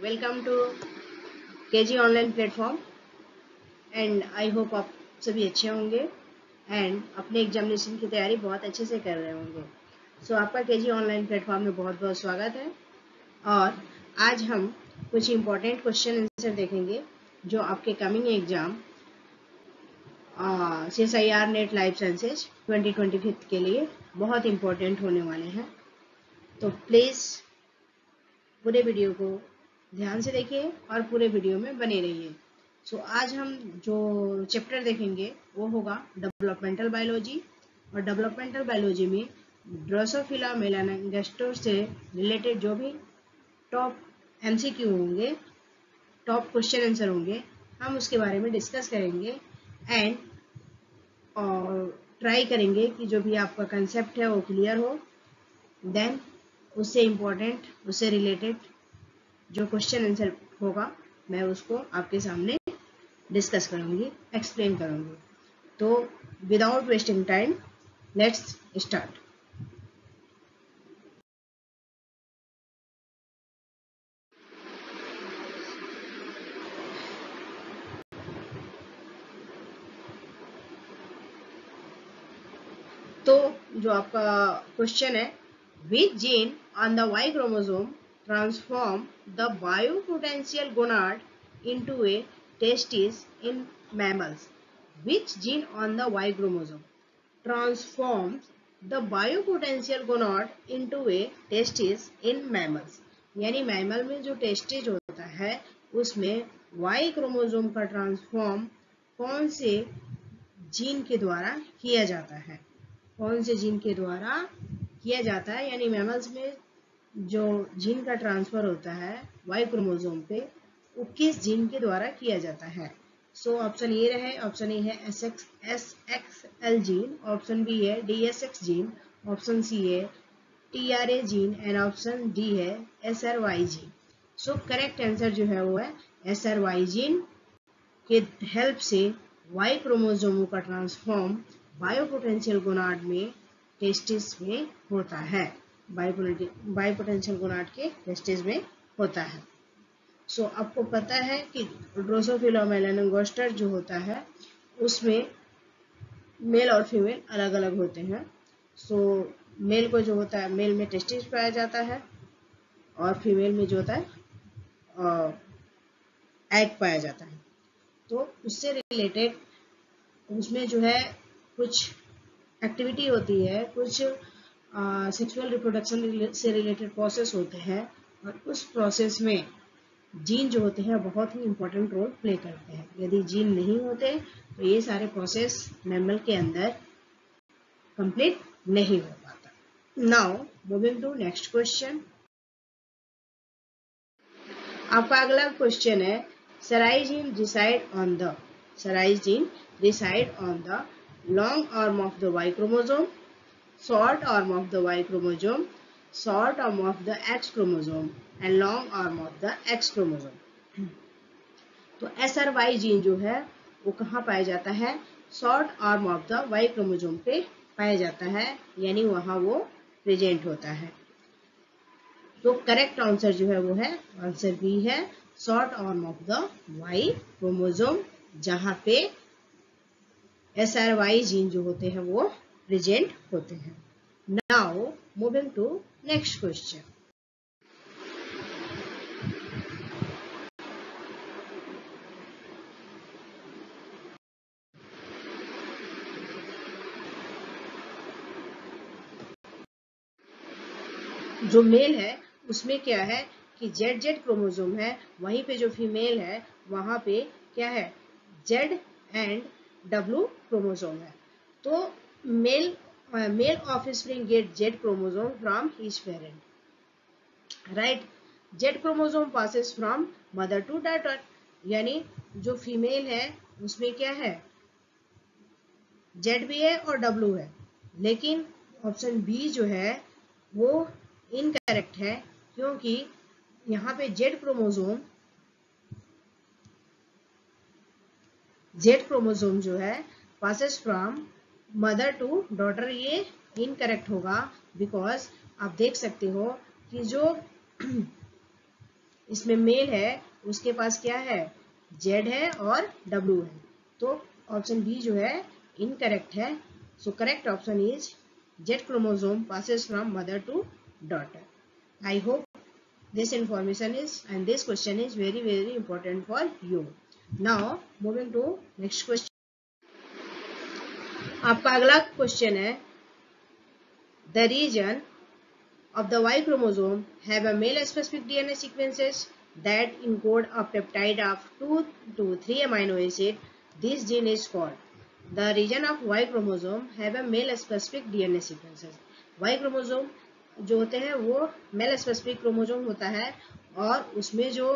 Welcome to KG online platform and I hope आप सभी अच्छे होंगे एंड अपने एग्जामिनेशन की तैयारी बहुत अच्छे से कर रहे होंगे। सो आपका केजी ऑनलाइन प्लेटफॉर्म में बहुत बहुत स्वागत है। और आज हम कुछ इम्पोर्टेंट क्वेश्चन आंसर देखेंगे जो आपके coming exam CSIR net life sciences 2025 के लिए बहुत इम्पोर्टेंट होने वाले हैं। तो प्लीज़ पूरे वीडियो को ध्यान से देखिए और पूरे वीडियो में बने रहिए। सो आज हम जो चैप्टर देखेंगे वो होगा डेवलपमेंटल बायोलॉजी। और डेवलपमेंटल बायोलॉजी में ड्रोसोफिला मेलानोगास्टर से रिलेटेड जो भी टॉप MCQ होंगे, टॉप क्वेश्चन आंसर होंगे, हम उसके बारे में डिस्कस करेंगे एंड ट्राई करेंगे कि जो भी आपका कंसेप्ट है वो क्लियर हो। देन उससे इम्पोर्टेंट, उससे रिलेटेड जो क्वेश्चन आंसर होगा मैं उसको आपके सामने डिस्कस करूंगी, एक्सप्लेन करूंगी। तो without wasting time let's start. तो जो आपका क्वेश्चन है, which gene on the Y chromosome transform the biopotential gonad into a testis in mammals? Which gene on the Y chromosome transforms the biopotential gonad into a testis in mammals? यानी mammal में जो testes होता है उसमें Y chromosome का transform कौन से gene के द्वारा किया जाता है, कौन से जीन के द्वारा किया जाता है। यानी मैमल्स में जो जीन का ट्रांसफर होता है वाई क्रोमोसोम पे, वो किस जीन के द्वारा किया जाता है। सो ऑप्शन ए रहे, ऑप्शन ए है SXL जीन, ऑप्शन बी है DSX जीन, ऑप्शन सी है TRA gene and option D है SRY जीन। सो करेक्ट आंसर जो है वो है SRY जीन के हेल्प से वाई क्रोमोसोमों का ट्रांसफॉर्म बायोपोटेंशियल गोनाड में टेस्टिस में होता है। बायोपोटेंशियल गोनाड के टेस्टिस में होता है। सो आपको पता है कि ड्रोसोफिला मेलानोगास्टर जो होता है उसमें मेल और फीमेल अलग अलग होते हैं। सो मेल को जो होता है, मेल में टेस्टिस पाया जाता है और फीमेल में जो होता है एग पाया जाता है। तो उससे रिलेटेड उसमें जो है कुछ एक्टिविटी होती है, कुछ सेक्सुअल रिप्रोडक्शन से रिलेटेड प्रोसेस होते हैं और उस प्रोसेस में जीन जो होते हैं बहुत ही इम्पोर्टेंट रोल प्ले करते हैं। यदि जीन नहीं होते तो ये सारे प्रोसेस मैमल के अंदर कंप्लीट नहीं हो पाता। Now moving to next question. आपका अगला क्वेश्चन है, SRY gene reside on the long arm of the Y chromosome, short arm of the Y chromosome, short arm of the X chromosome and long arm of the X chromosome। तो SRY gene जो है वो कहाँ पाया जाता है? Short arm of the Y chromosome पे पाया जाता है, यानी वहां वो प्रेजेंट होता है। तो करेक्ट आंसर जो है वो है आंसर बी है, short arm of the Y chromosome, जहां पे SRY जीन जो होते हैं वो प्रेजेंट होते हैं। Now moving to next question. जो मेल है उसमें क्या है कि जेड क्रोमोसोम है, वहीं पे जो फीमेल है वहां पे क्या है, जेड एंड डब्ल्यू क्रोमोसोम है। तो male offspring get Z chromosome from each parent, right. Z chromosome passes from mother to daughter, यानी जो फीमेल है उसमें क्या है, जेड भी है और डब्ल्यू है। लेकिन ऑप्शन बी जो है वो इनकरेक्ट है, क्योंकि यहाँ पे जेड क्रोमोसोम जो है passes from mother to daughter, ये इनकरेक्ट होगा। बिकॉज आप देख सकते हो कि जो इसमें मेल है उसके पास क्या है, जेड है और डब्ल्यू है, तो ऑप्शन बी जो है इनकरेक्ट है। So correct option is Z chromosome passes from mother to daughter. I hope this information is and this question is very important for you. Now moving to next question. आपका अगला question है, the region of the Y chromosome have a male specific DNA sequences that encode a peptide of 2 to 3 amino acid. This gene is called. The region of Y chromosome have a male specific DNA sequences. Y chromosome जो होते हैं वो mail specific chromosome होता है और उसमें जो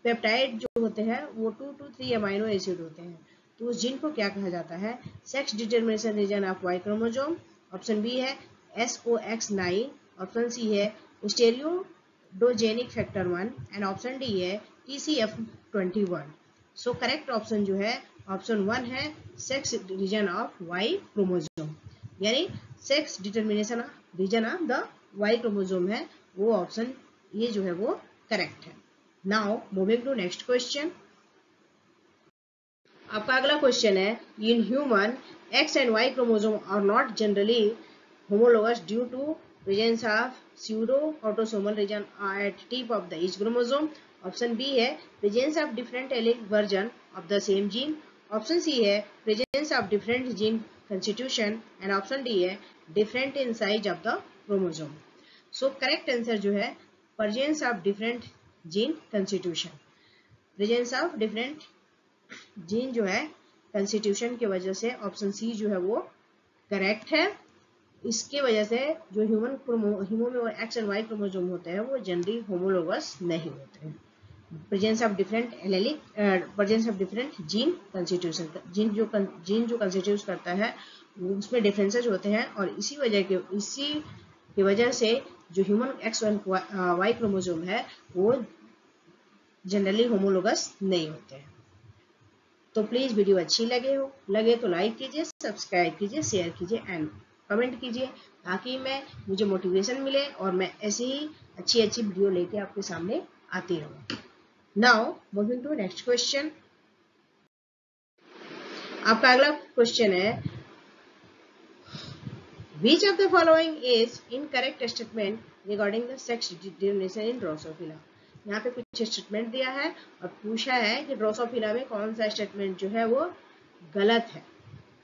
peptide जो होते हैं वो 2 to 3 अमाइनो एसिड होते हैं। तो उस जीन को क्या कहा जाता है, sex determination region of Y chromosome. Option B है SOX9, ऑप्शन सी है steroidogenic factor 1 and option D है TCF21। सो करेक्ट ऑप्शन जो है ऑप्शन 1 है sex region of Y chromosome, यानी sex determination region of the Y chromosome है वो option ये जो है वो करेक्ट है। Now moving to next question. आपका अगला क्वेश्चन है, in human X and Y chromosome are not generally homologous due to presence of pseudo autosomal region at tip of the each chromosome. Option B है presence of different allelic version of the same gene. Option C है presence of different gene constitution and option D है different in size of the chromosome. So correct answer जो है presence of different gene constitution, presence of different gene जो है constitution की वजह से option C जो है वो करेक्ट है। इसके वजह से जो ह्यूमन में एक्स एंड वाई क्रोमोसोम होते हैं वो जनरली होमोलोगस नहीं होते हैं। Presence of different allylic, presence of different gene constitution, gene जो कंस्टिट्यूट करता है उसमें डिफरेंसेस होते हैं और इसी की वजह से जो human X and Y chromosome है वो जनरली होमोलोगस नहीं होते हैं। तो प्लीज वीडियो अच्छी लगे तो लाइक कीजिए, सब्सक्राइब कीजिए, शेयर कीजिए एंड कमेंट कीजिए ताकि मुझे मोटिवेशन मिले और मैं ऐसे ही अच्छी वीडियो लेके आपके सामने आती रहूं। Now moving to next question. आपका अगला क्वेश्चन है, which of the following is incorrect statement regarding the sex determination in Drosophila. यहाँ पे कुछ स्टेटमेंट दिया है और पूछा है कि ड्रोसोफिला में कौन सा स्टेटमेंट जो है वो गलत है,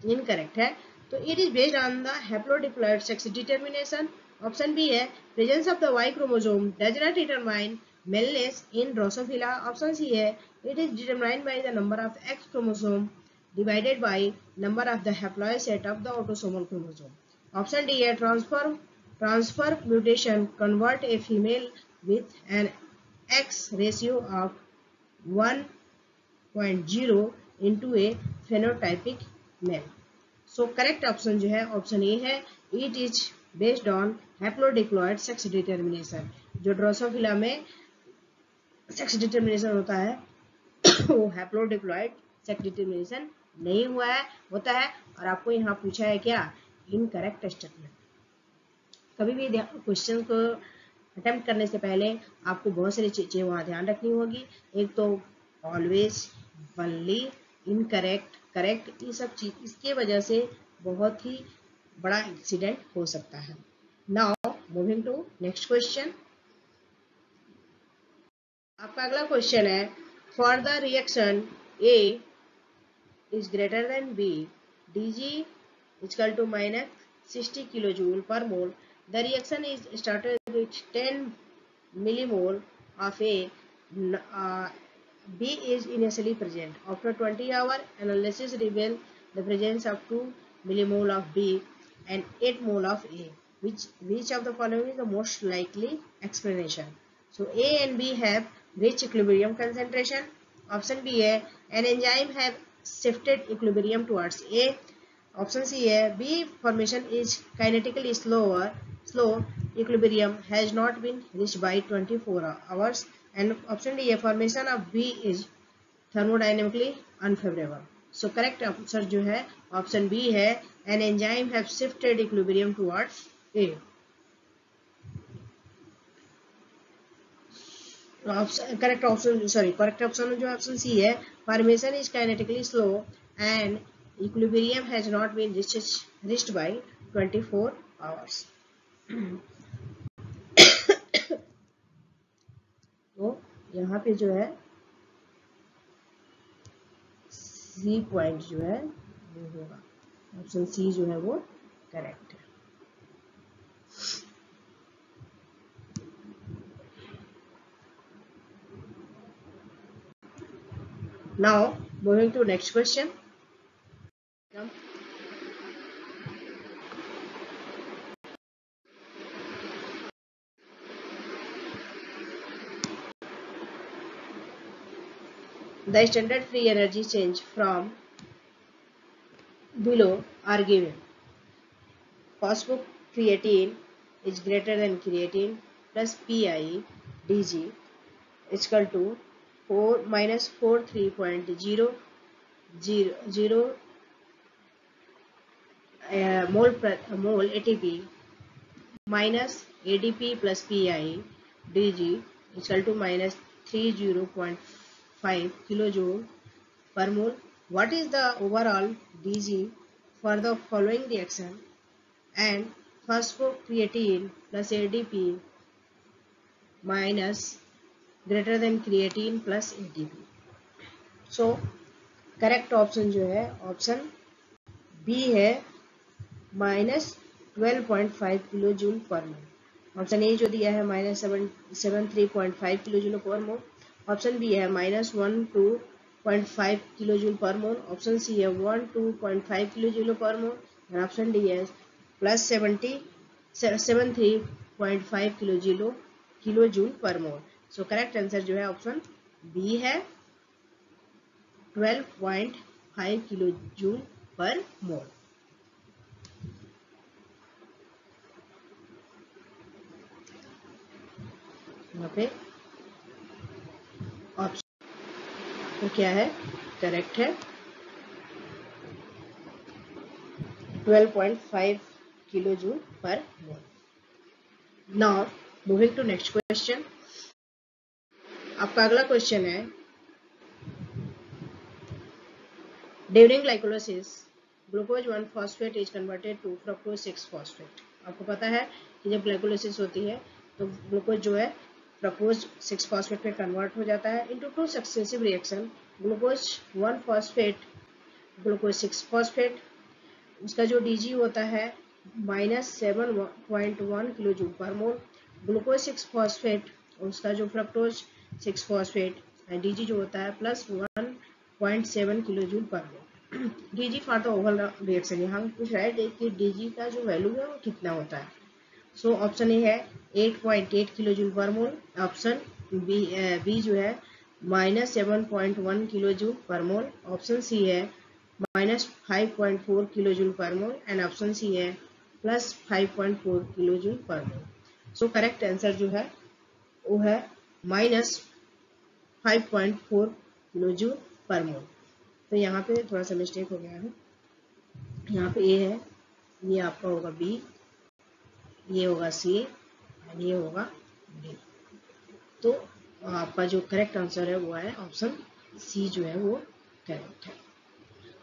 इनकरेक्ट है। तो it is based on the haplodiploid sex determination. Option B है presence of the Y chromosome does not determine maleness in drosophila. Option C है it is determined by the number of X chromosome divided by number of the haploid set of the autosomal chromosome. Option D है transfer mutation convert a female with an X ratio of 1.0 into a phenotypic male. So correct option जो है option A है, it is based on haplodiploid sex determination। जो Drosophila में sex determination होता है वो हैप्लोडिप्लॉइड sex determination नहीं होता है और आपको यहाँ पूछा है क्या, इनकरेक्ट स्टेटमेंट। कभी भी क्वेश्चन को अटेम्प्ट करने से पहले आपको बहुत सारी चीजें वहां ध्यान रखनी होगी। एक तो ऑलवेज, वनली, इनकरेक्ट, करेक्ट, ये सब चीज इसके वजह से बहुत ही बड़ा एक्सीडेंट हो सकता है। Now moving to next question. आपका अगला क्वेश्चन है, for the reaction A is greater than B, Dg is equal to minus 60 kilojoule per mole. The reaction is started with 10 millimole of A. B is initially present. After 20 hours, analysis reveals the presence of 2 millimole of B and 8 mole of A. Which of the following is the most likely explanation? So A and B have reached equilibrium concentration. Option B है an enzyme have shifted equilibrium towards A. Option C है B formation is kinetically slow, equilibrium has not been reached by 24 hours. And option D है formation of B is thermodynamically unfavorable. So correct answer जो है option B है an enzyme have shifted equilibrium towards A. Correct option जो option C है, formation is kinetically slow and equilibrium has not been reached by 24 hours. तो यहाँ पे जो है सी पॉइंट जो है वो होगा, ऑप्शन सी जो है वो करेक्ट है। Now moving to next question. The standard free energy change from below are given. Phosphocreatine is greater than creatine plus PI Dg is equal to 4 minus 43.000 mole ATP minus ADP plus PI Dg is equal to minus 30.5 kilojoule per mole. What is the overall Dg for the following reaction? And phosphocreatine plus ADP minus greater than creatine plus ADP. So correct option जो है option B है, -12.5 kilojoule per mole. Option A जो दिया है -73.5 kilo joule per मोल, option B है -12.5 kilojoule per मोल, option C है 12.5 kilojoule per मोल, और option D है +73.5 किलो जूल पर मोल। सो करेक्ट आंसर जो है ऑप्शन बी है 12.5 किलो जूल पर मोल। यहाँ पे ऑप्शन तो क्या है, करेक्ट है 12.5 kilojoule per mole. Now moving to next question. आपका अगला क्वेश्चन है, during glycolysis glucose 1 phosphate is converted to fructose 6 phosphate. आपको पता है कि जब ग्लाइकोलाइसिस होती है तो ग्लूकोज जो है फ्रक्टोज 6 फॉस्फेट में कन्वर्ट हो जाता है into two successive reaction, glucose 1 phosphate glucose 6 phosphate. उसका जो डीजी होता है -7.1 किलो जूल पर मोल, ग्लूकोज 6 फॉस्फेट उसका जो फ्रक्टोज 6 फॉस्फेट डीजी जो होता है +1.7 kilo joule per mole. DG for the overall reaction, यहाँ पूछ रहा है कि डीजी का जो वैल्यू है वो कितना होता है। सो ऑप्शन ए है 8.8 किलो जूल पर मोल, ऑप्शन बी जो है -7.1 किलो जूल पर मोल, ऑप्शन सी है -5.4 kilo joule per mole, and option C है +5.4 किलो जूल पर मोल। सो करेक्ट आंसर जो है वो है -5.4 किलो जूल पर मोल। तो यहाँ पे थोड़ा सा मिस्टेक हो गया है, यहाँ पे ए है, ये आपका होगा बी, ये होगा सी एंड ये होगा डी। तो आपका जो करेक्ट आंसर है वो है ऑप्शन सी जो है वो करेक्ट है।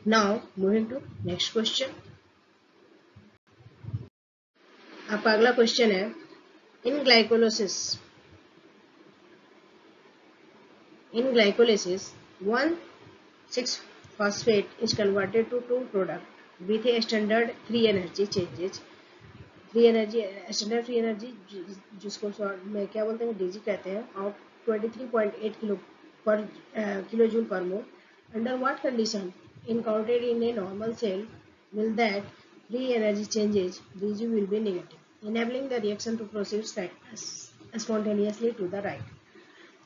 Now moving to next question. आपका अगला क्वेश्चन है, in glycolysis 1,6-phosphate is converted to two product with a standard free energy changes। Standard free energy जिसको शॉर्ट में क्या बोलते हैं, डीजी कहते हैं, of 23.8 kilo joule per mole. Under what condition encountered in a normal cell will that free energy changes dg will be negative, enabling the reaction to proceed spontaneously to the right।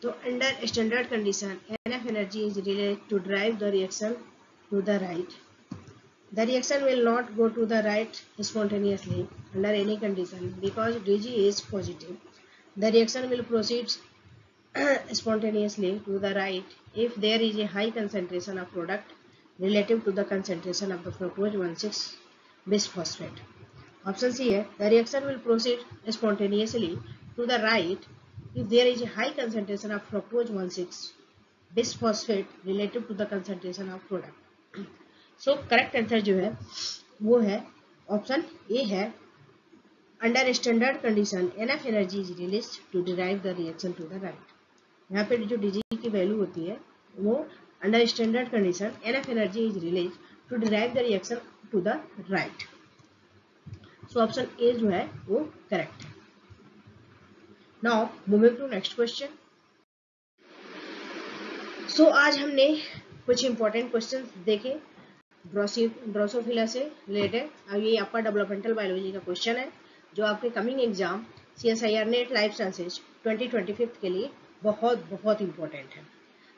तो under standard condition NF energy is related to drive the reaction to the right. The reaction will not go to the right spontaneously under any condition because Dg is positive. The reaction will proceed spontaneously to the right if there is a high concentration of product relative to the concentration of the fructose 1,6 bisphosphate। Option C है, the reaction will proceed spontaneously to the right if there is a high concentration of fructose 1,6 bisphosphate relative to the concentration of product. So correct answer जो है वो है option A है, under standard condition enough energy is release to derive the reaction to the right. यहाँ पे जो D की value होती है वो under standard condition enough energy is release to derive the reaction to the right. So option A जो है वो करेक्ट है। Now moving to next question. सो आज हमने कुछ इंपॉर्टेंट क्वेश्चन देखे ड्रोसोफिला से रिलेटेड। अब ये आपका डेवलपमेंटल बायोलॉजी का क्वेश्चन है जो आपके coming exam CSIR net life sciences 2025 के लिए बहुत बहुत इंपॉर्टेंट है।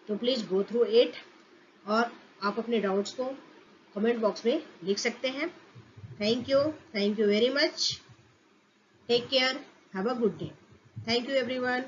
तो प्लीज़ गो थ्रू इट और आप अपने डाउट्स को कमेंट बॉक्स में लिख सकते हैं। Thank you very much, take care, have a good day. Thank you everyone.